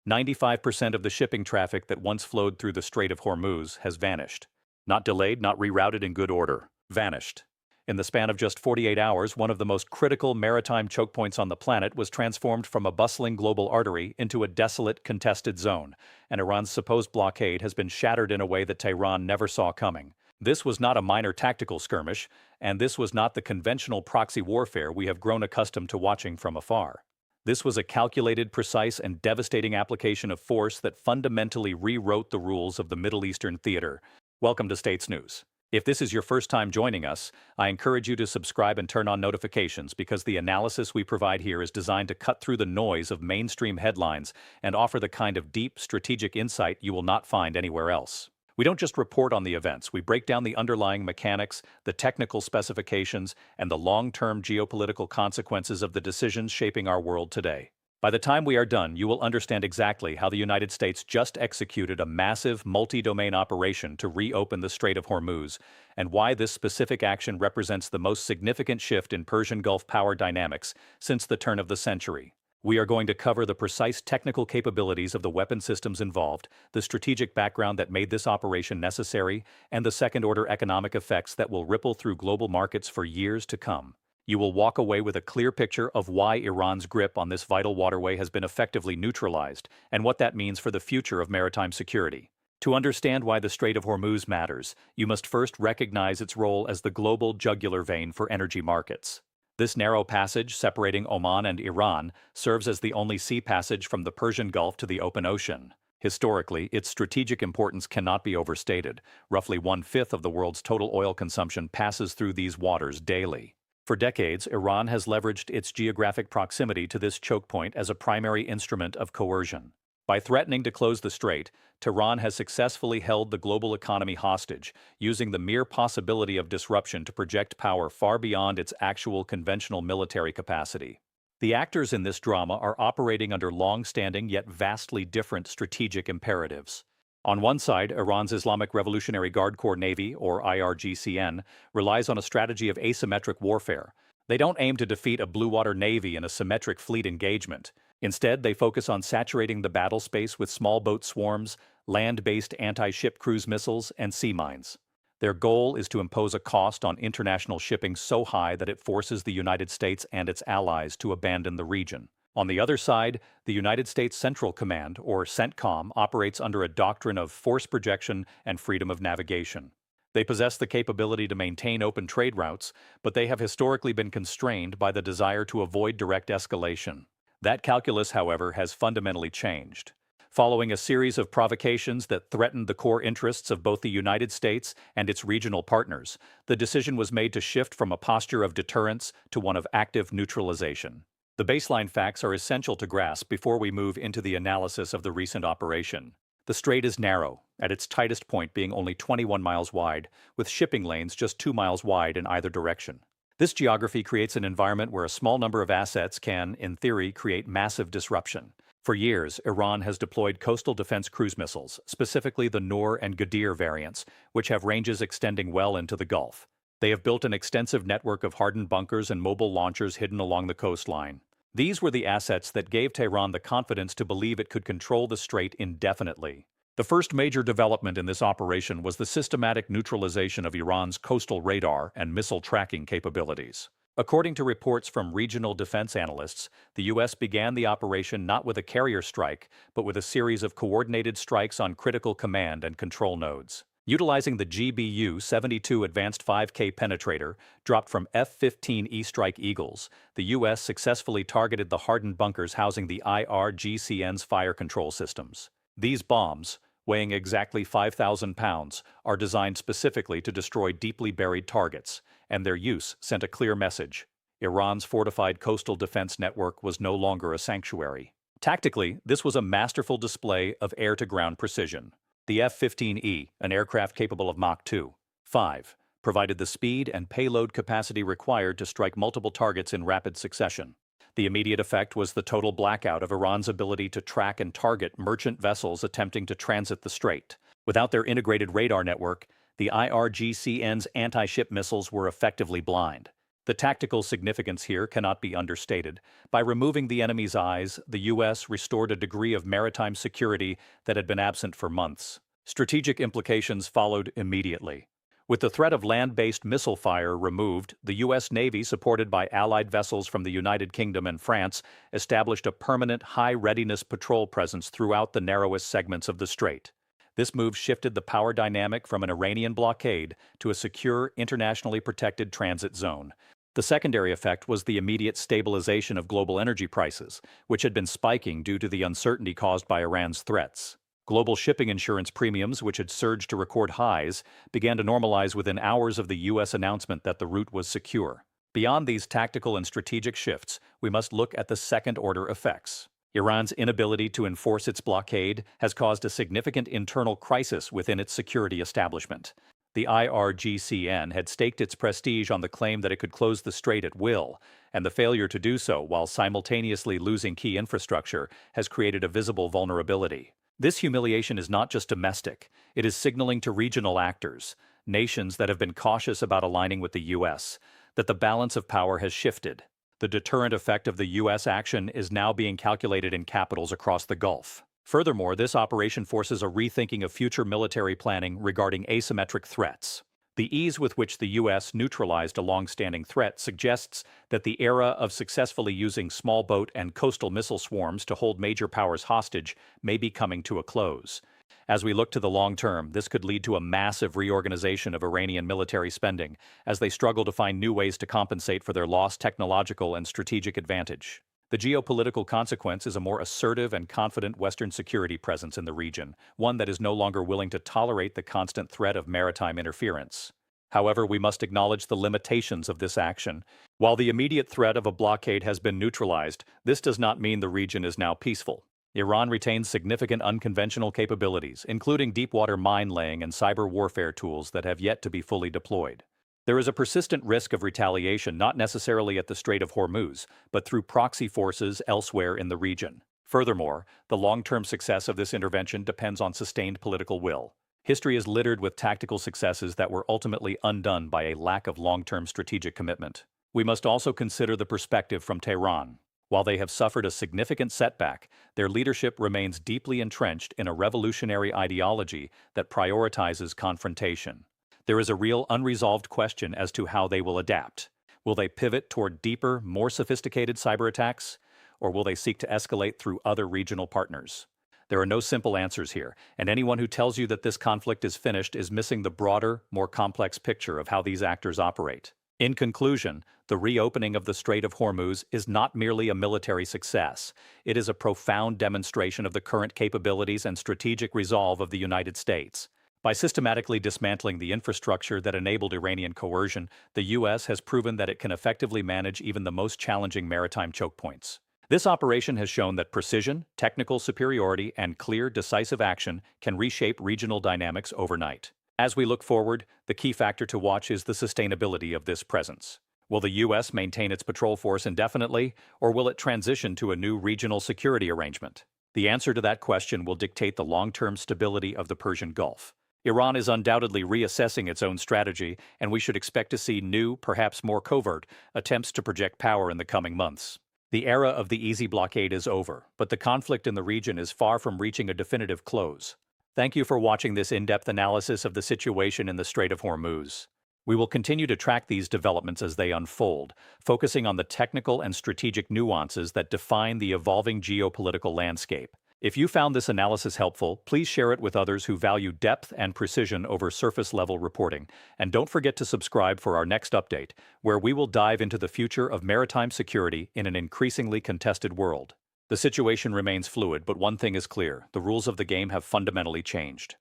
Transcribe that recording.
95% of the shipping traffic that once flowed through the Strait of Hormuz has vanished. Not delayed, not rerouted, in good order. Vanished. In the span of just 48 hours, one of the most critical maritime choke points on the planet was transformed from a bustling global artery into a desolate, contested zone, and Iran's supposed blockade has been shattered in a way that Tehran never saw coming. This was not a minor tactical skirmish, and this was not the conventional proxy warfare we have grown accustomed to watching from afar. This was a calculated, precise, and devastating application of force that fundamentally rewrote the rules of the Middle Eastern theater. Welcome to States News. If this is your first time joining us, I encourage you to subscribe and turn on notifications because the analysis we provide here is designed to cut through the noise of mainstream headlines and offer the kind of deep, strategic insight you will not find anywhere else. We don't just report on the events, we break down the underlying mechanics, the technical specifications, and the long-term geopolitical consequences of the decisions shaping our world today. By the time we are done, you will understand exactly how the United States just executed a massive multi-domain operation to reopen the Strait of Hormuz, and why this specific action represents the most significant shift in Persian Gulf power dynamics since the turn of the century. We are going to cover the precise technical capabilities of the weapon systems involved, the strategic background that made this operation necessary, and the second-order economic effects that will ripple through global markets for years to come. You will walk away with a clear picture of why Iran's grip on this vital waterway has been effectively neutralized, and what that means for the future of maritime security. To understand why the Strait of Hormuz matters, you must first recognize its role as the global jugular vein for energy markets. This narrow passage separating Oman and Iran serves as the only sea passage from the Persian Gulf to the open ocean. Historically, its strategic importance cannot be overstated. Roughly one-fifth of the world's total oil consumption passes through these waters daily. For decades, Iran has leveraged its geographic proximity to this choke point as a primary instrument of coercion. By threatening to close the strait, Tehran has successfully held the global economy hostage, using the mere possibility of disruption to project power far beyond its actual conventional military capacity. The actors in this drama are operating under long-standing yet vastly different strategic imperatives. On one side, Iran's Islamic Revolutionary Guard Corps Navy, or IRGCN, relies on a strategy of asymmetric warfare. They don't aim to defeat a blue-water navy in a symmetric fleet engagement. Instead, they focus on saturating the battle space with small boat swarms, land-based anti-ship cruise missiles, and sea mines. Their goal is to impose a cost on international shipping so high that it forces the United States and its allies to abandon the region. On the other side, the United States Central Command, or CENTCOM, operates under a doctrine of force projection and freedom of navigation. They possess the capability to maintain open trade routes, but they have historically been constrained by the desire to avoid direct escalation. That calculus, however, has fundamentally changed. Following a series of provocations that threatened the core interests of both the United States and its regional partners, the decision was made to shift from a posture of deterrence to one of active neutralization. The baseline facts are essential to grasp before we move into the analysis of the recent operation. The strait is narrow, at its tightest point being only 21 miles wide, with shipping lanes just 2 miles wide in either direction. This geography creates an environment where a small number of assets can, in theory, create massive disruption. For years, Iran has deployed coastal defense cruise missiles, specifically the Noor and Ghadir variants, which have ranges extending well into the Gulf. They have built an extensive network of hardened bunkers and mobile launchers hidden along the coastline. These were the assets that gave Tehran the confidence to believe it could control the strait indefinitely. The first major development in this operation was the systematic neutralization of Iran's coastal radar and missile tracking capabilities. According to reports from regional defense analysts, the U.S. began the operation not with a carrier strike, but with a series of coordinated strikes on critical command and control nodes. Utilizing the GBU-72 Advanced 5K penetrator, dropped from F-15E Strike Eagles, the U.S. successfully targeted the hardened bunkers housing the IRGCN's fire control systems. These bombs, weighing exactly 5,000 pounds, are designed specifically to destroy deeply buried targets, and their use sent a clear message. Iran's fortified coastal defense network was no longer a sanctuary. Tactically, this was a masterful display of air-to-ground precision. The F-15E, an aircraft capable of Mach 2.5, provided the speed and payload capacity required to strike multiple targets in rapid succession. The immediate effect was the total blackout of Iran's ability to track and target merchant vessels attempting to transit the strait. Without their integrated radar network, the IRGCN's anti-ship missiles were effectively blind. The tactical significance here cannot be understated. By removing the enemy's eyes, the U.S. restored a degree of maritime security that had been absent for months. Strategic implications followed immediately. With the threat of land-based missile fire removed, the U.S. Navy, supported by Allied vessels from the United Kingdom and France, established a permanent high-readiness patrol presence throughout the narrowest segments of the Strait. This move shifted the power dynamic from an Iranian blockade to a secure, internationally protected transit zone. The secondary effect was the immediate stabilization of global energy prices, which had been spiking due to the uncertainty caused by Iran's threats. Global shipping insurance premiums, which had surged to record highs, began to normalize within hours of the U.S. announcement that the route was secure. Beyond these tactical and strategic shifts, we must look at the second-order effects. Iran's inability to enforce its blockade has caused a significant internal crisis within its security establishment. The IRGCN had staked its prestige on the claim that it could close the strait at will, and the failure to do so while simultaneously losing key infrastructure has created a visible vulnerability. This humiliation is not just domestic, it is signaling to regional actors, nations that have been cautious about aligning with the U.S., that the balance of power has shifted. The deterrent effect of the U.S. action is now being calculated in capitals across the Gulf. Furthermore, this operation forces a rethinking of future military planning regarding asymmetric threats. The ease with which the U.S. neutralized a long-standing threat suggests that the era of successfully using small boat and coastal missile swarms to hold major powers hostage may be coming to a close. As we look to the long term, this could lead to a massive reorganization of Iranian military spending as they struggle to find new ways to compensate for their lost technological and strategic advantage. The geopolitical consequence is a more assertive and confident Western security presence in the region, one that is no longer willing to tolerate the constant threat of maritime interference. However, we must acknowledge the limitations of this action. While the immediate threat of a blockade has been neutralized, this does not mean the region is now peaceful. Iran retains significant unconventional capabilities, including deep-water mine-laying and cyber warfare tools that have yet to be fully deployed. There is a persistent risk of retaliation not necessarily at the Strait of Hormuz, but through proxy forces elsewhere in the region. Furthermore, the long-term success of this intervention depends on sustained political will. History is littered with tactical successes that were ultimately undone by a lack of long-term strategic commitment. We must also consider the perspective from Tehran. While they have suffered a significant setback, their leadership remains deeply entrenched in a revolutionary ideology that prioritizes confrontation. There is a real unresolved question as to how they will adapt. Will they pivot toward deeper, more sophisticated cyber attacks, or will they seek to escalate through other regional partners? There are no simple answers here, and anyone who tells you that this conflict is finished is missing the broader, more complex picture of how these actors operate. In conclusion, the reopening of the Strait of Hormuz is not merely a military success. It is a profound demonstration of the current capabilities and strategic resolve of the United States. By systematically dismantling the infrastructure that enabled Iranian coercion, the U.S. has proven that it can effectively manage even the most challenging maritime choke points. This operation has shown that precision, technical superiority, and clear, decisive action can reshape regional dynamics overnight. As we look forward, the key factor to watch is the sustainability of this presence. Will the U.S. maintain its patrol force indefinitely, or will it transition to a new regional security arrangement? The answer to that question will dictate the long-term stability of the Persian Gulf. Iran is undoubtedly reassessing its own strategy, and we should expect to see new, perhaps more covert, attempts to project power in the coming months. The era of the easy blockade is over, but the conflict in the region is far from reaching a definitive close. Thank you for watching this in-depth analysis of the situation in the Strait of Hormuz. We will continue to track these developments as they unfold, focusing on the technical and strategic nuances that define the evolving geopolitical landscape. If you found this analysis helpful, please share it with others who value depth and precision over surface-level reporting. And don't forget to subscribe for our next update, where we will dive into the future of maritime security in an increasingly contested world. The situation remains fluid, but one thing is clear: the rules of the game have fundamentally changed.